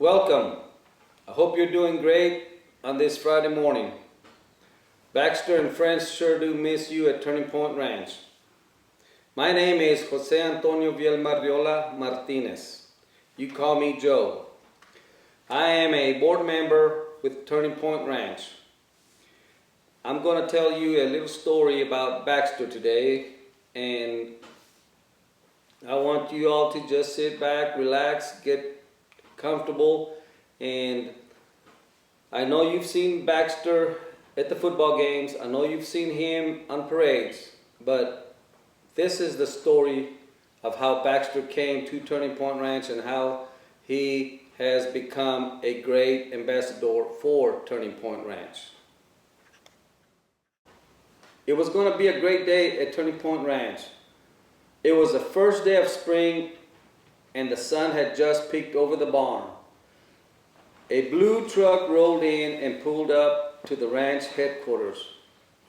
Welcome. I hope you're doing great on this Friday morning. Baxter and friends sure do miss you at Turning Point Ranch. My name is Jose Antonio Vielma Martinez. You call me Joe. I am a board member with Turning Point Ranch. I'm going to tell you a little story about Baxter today, and I want you all to just sit back, relax, get comfortable. And I know you've seen Baxter at the football games. I know you've seen him on parades, but this is the story of how Baxter came to Turning Point Ranch and how he has become a great ambassador for Turning Point Ranch. It was going to be a great day at Turning Point Ranch. It was the first day of spring and the sun had just peeked over the barn. A blue truck rolled in and pulled up to the ranch headquarters.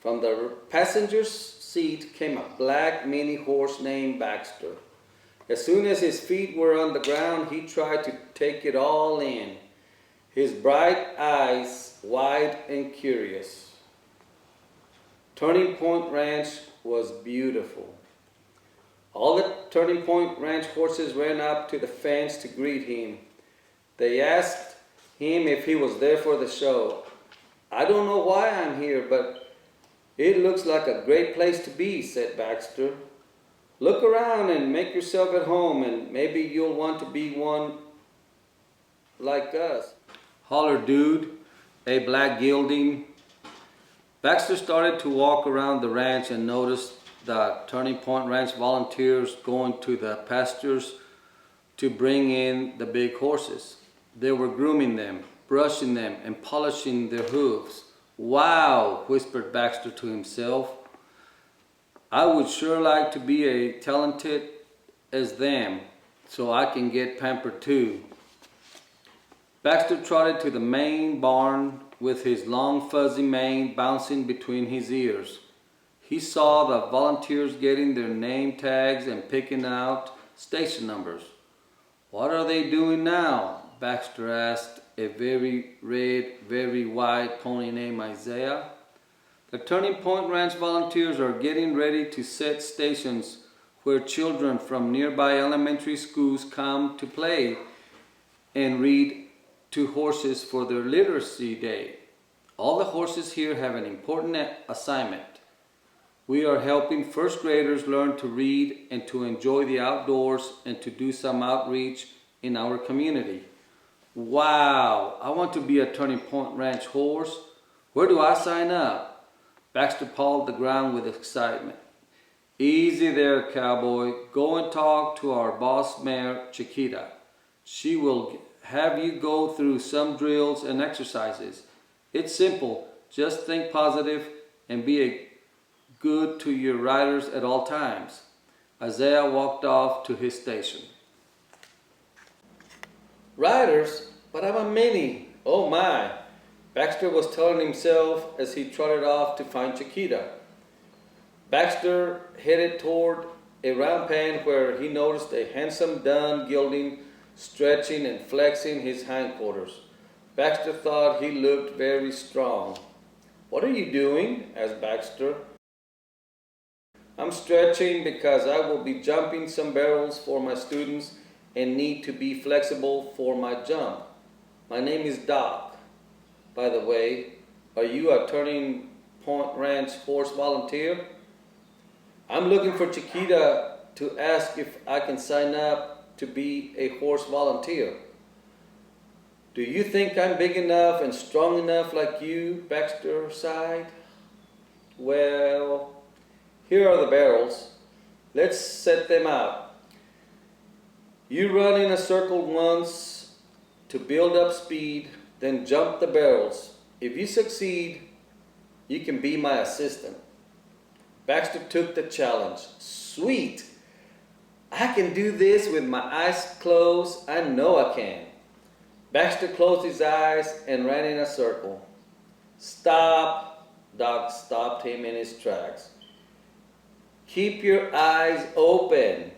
From the passenger's seat came a black mini horse named Baxter. As soon as his feet were on the ground, he tried to take it all in, his bright eyes wide and curious. Turning Point Ranch was beautiful. All the Turning Point Ranch horses ran up to the fence to greet him. They asked him if he was there for the show. "I don't know why I'm here, but it looks like a great place to be," said Baxter. "Look around and make yourself at home, and maybe you'll want to be one like us." "Holler, dude, a black gelding." Baxter started to walk around the ranch and noticed the Turning Point Ranch volunteers going to the pastures to bring in the big horses. They were grooming them, brushing them, and polishing their hooves. "Wow," whispered Baxter to himself. "I would sure like to be as talented as them, so I can get pampered too." Baxter trotted to the main barn with his long fuzzy mane bouncing between his ears. He saw the volunteers getting their name tags and picking out station numbers. "What are they doing now?" Baxter asked a very red, very white pony named Isaiah. "The Turning Point Ranch volunteers are getting ready to set stations where children from nearby elementary schools come to play and read to horses for their literacy day. All the horses here have an important assignment. We are helping first graders learn to read and to enjoy the outdoors and to do some outreach in our community." "Wow, I want to be a Turning Point Ranch horse. Where do I sign up?" Baxter pawed the ground with excitement. "Easy there, cowboy. Go and talk to our boss mare, Chiquita. She will have you go through some drills and exercises. It's simple. Just think positive and be good to your riders at all times." Isaiah walked off to his station. "Riders? But I'm a mini. Oh my," Baxter was telling himself as he trotted off to find Chiquita. Baxter headed toward a round pen where he noticed a handsome dun gelding stretching and flexing his hindquarters. Baxter thought he looked very strong. "What are you doing?" asked Baxter. "I'm stretching because I will be jumping some barrels for my students and need to be flexible for my jump. My name is Doc. By the way, are you a Turning Point Ranch horse volunteer? I'm looking for Chiquita to ask if I can sign up to be a horse volunteer." "Do you think I'm big enough and strong enough like you?" Baxter sighed. "Well, here are the barrels. Let's set them out. You run in a circle once to build up speed, then jump the barrels. If you succeed, you can be my assistant." Baxter took the challenge. "Sweet! I can do this with my eyes closed. I know I can." Baxter closed his eyes and ran in a circle. "Stop!" Doc stopped him in his tracks. "Keep your eyes open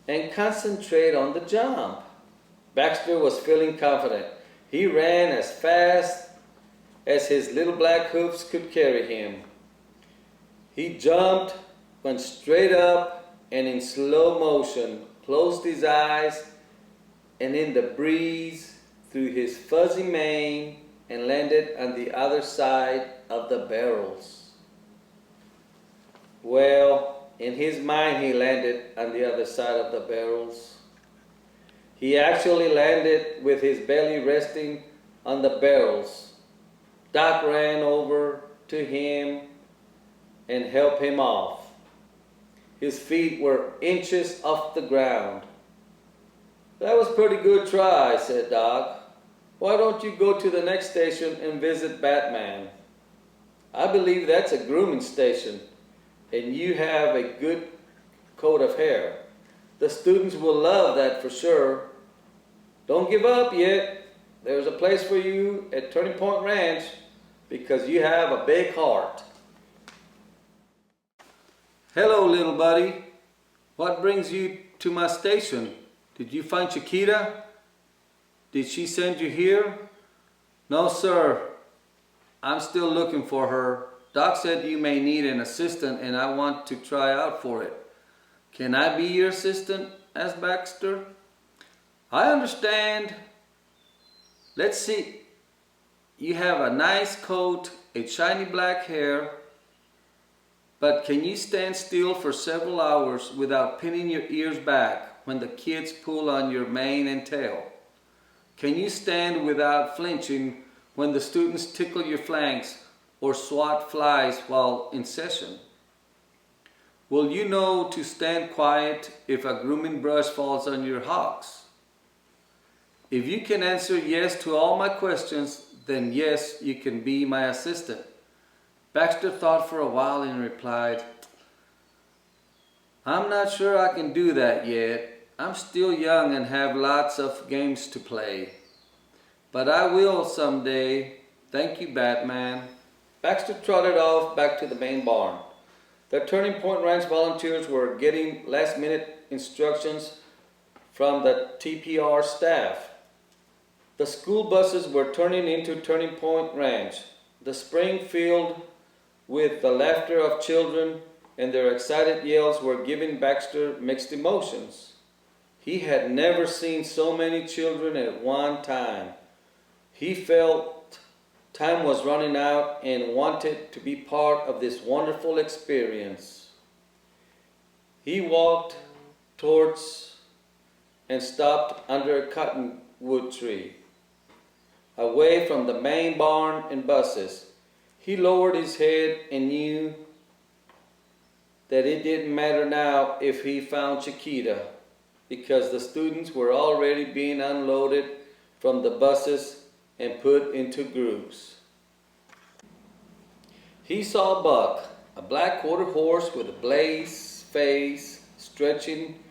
and concentrate on the jump." Baxter was feeling confident. He ran as fast as his little black hoofs could carry him. He jumped, went straight up, and in slow motion closed his eyes, and in the breeze threw his fuzzy mane and landed on the other side of the barrels. Well, in his mind he landed on the other side of the barrels. He actually landed with his belly resting on the barrels. Doc ran over to him and helped him off. His feet were inches off the ground. "That was a pretty good try," said Doc. "Why don't you go to the next station and visit Batman? I believe that's a grooming station, and you have a good coat of hair. The students will love that for sure. Don't give up yet. There's a place for you at Turning Point Ranch because you have a big heart." "Hello, little buddy. What brings you to my station? Did you find Chiquita? Did she send you here?" "No, sir. I'm still looking for her. Doc said you may need an assistant and I want to try out for it." "Can I be your assistant?" asked Baxter. "I understand. Let's see. You have a nice coat, a shiny black hair, but can you stand still for several hours without pinning your ears back when the kids pull on your mane and tail? Can you stand without flinching when the students tickle your flanks or swat flies while in session? Will you know to stand quiet if a grooming brush falls on your hocks? If you can answer yes to all my questions, then yes, you can be my assistant." Baxter thought for a while and replied, "I'm not sure I can do that yet. I'm still young and have lots of games to play. But I will someday. Thank you, Batman." Baxter trotted off back to the main barn. The Turning Point Ranch volunteers were getting last-minute instructions from the TPR staff. The school buses were turning into Turning Point Ranch. The spring filled with the laughter of children, and their excited yells were giving Baxter mixed emotions. He had never seen so many children at one time. He felt time was running out and wanted to be part of this wonderful experience. He walked towards and stopped under a cottonwood tree, away from the main barn and buses. He lowered his head and knew that it didn't matter now if he found Chiquita, because the students were already being unloaded from the buses and put into groups. He saw Buck, a black quarter horse with a blazed face, stretching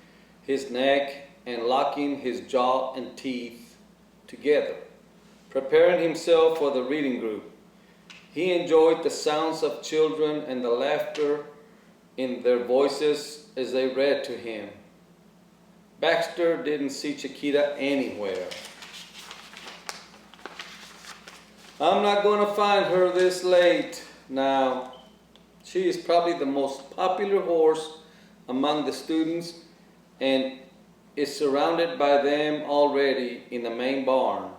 his neck and locking his jaw and teeth together, preparing himself for the reading group. He enjoyed the sounds of children and the laughter in their voices as they read to him. Baxter didn't see Chiquita anywhere. "I'm not going to find her this late now. She is probably the most popular horse among the students and is surrounded by them already in the main barn,"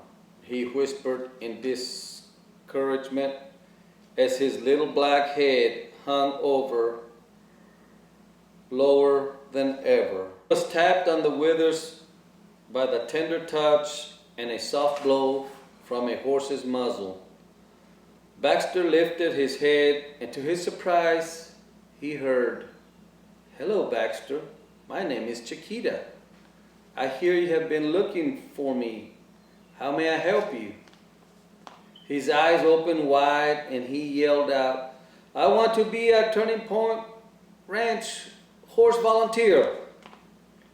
he whispered in discouragement as his little black head hung over lower than ever. He was tapped on the withers by the tender touch and a soft blow from a horse's muzzle. Baxter lifted his head, and to his surprise, he heard, "Hello, Baxter. My name is Chiquita. I hear you have been looking for me. How may I help you?" His eyes opened wide, and he yelled out, "I want to be a Turning Point Ranch horse volunteer."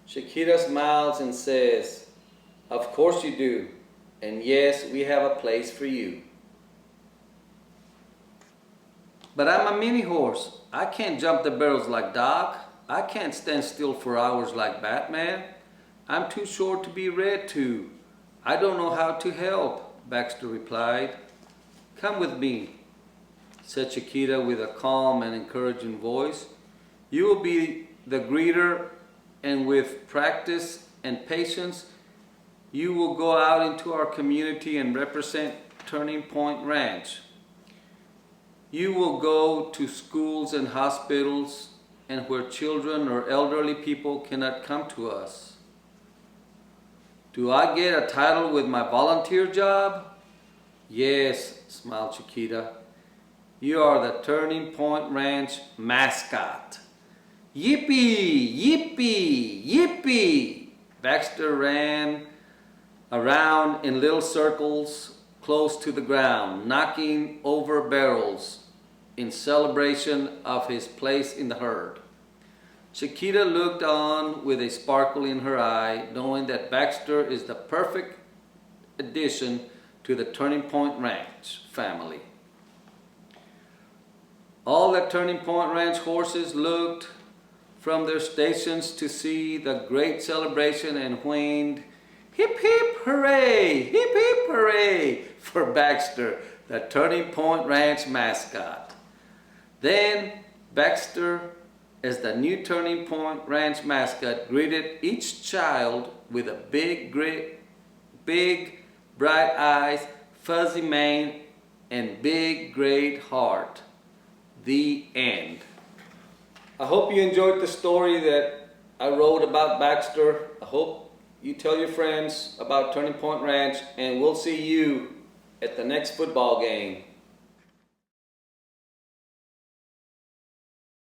Chiquita smiles and says, "Of course you do. And yes, we have a place for you." "But I'm a mini horse. I can't jump the barrels like Doc. I can't stand still for hours like Batman. I'm too short to be read to," "I don't know how to help," Baxter replied. "Come with me," said Chiquita with a calm and encouraging voice. "You will be the greeter, and with practice and patience, you will go out into our community and represent Turning Point Ranch. You will go to schools and hospitals and where children or elderly people cannot come to us." "Do I get a title with my volunteer job?" "Yes," smiled Chiquita. "You are the Turning Point Ranch mascot." "Yippee! Yippee! Yippee!" Baxter ran around in little circles close to the ground, knocking over barrels in celebration of his place in the herd. Chiquita looked on with a sparkle in her eye, knowing that Baxter is the perfect addition to the Turning Point Ranch family. All the Turning Point Ranch horses looked from their stations to see the great celebration and whined, "Hip hip hooray! Hip hip hooray!" for Baxter, the Turning Point Ranch mascot. Then Baxter, as the new Turning Point Ranch mascot, greeted each child with a big, bright eyes, fuzzy mane, and big, great heart. The end. I hope you enjoyed the story that I wrote about Baxter. I hope you tell your friends about Turning Point Ranch, and we'll see you at the next football game.